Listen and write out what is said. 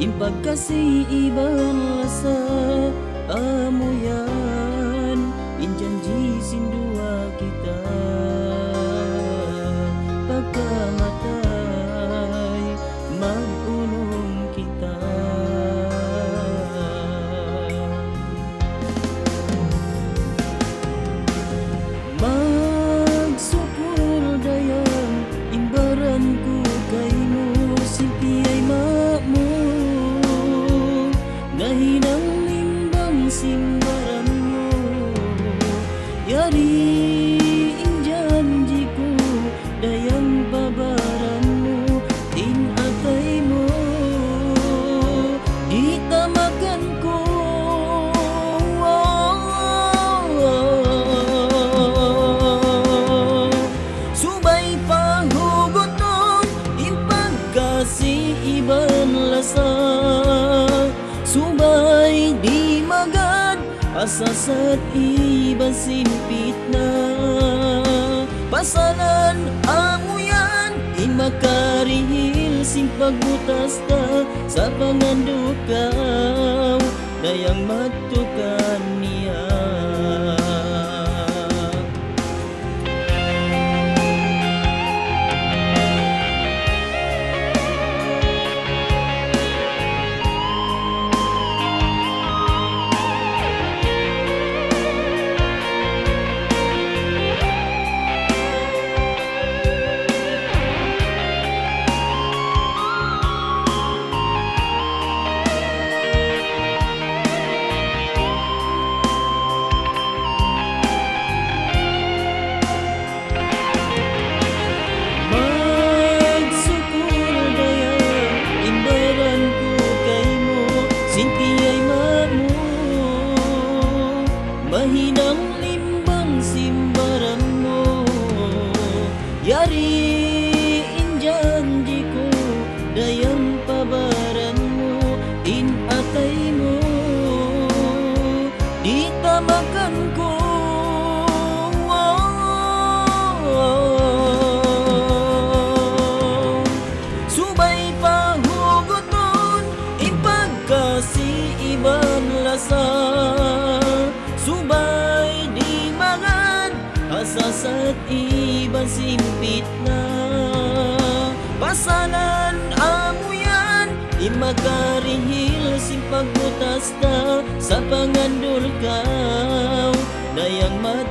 Impagkasi ibang lasa amuyan, injanji sindua kita pagkamatay mag-unong kita. Magsukol dayan imbaran ko kay mo, simpi ay mamu nahinang limbang simbaran mo. Yari injanji ko dayang babaran mo, tinatay mo di tamakan ko. Subay pahugoton impagkasi iban lasa, subay di magad asasat iban simpit na. Pasalan amuyan imakarihil simpagbutas ta sa pangandukaw dayang matukan niya. Mahinang limbang simbaran mo, yari injanji ko dayang pabaran mo, inatay mo di tamakan ko. Subay pahugoton impagkasi iban lasa, subay di magad asasat iban simpit na. Pasalan amuyan imakarihil simpagbutas ta sa pangandulkaw dayang mat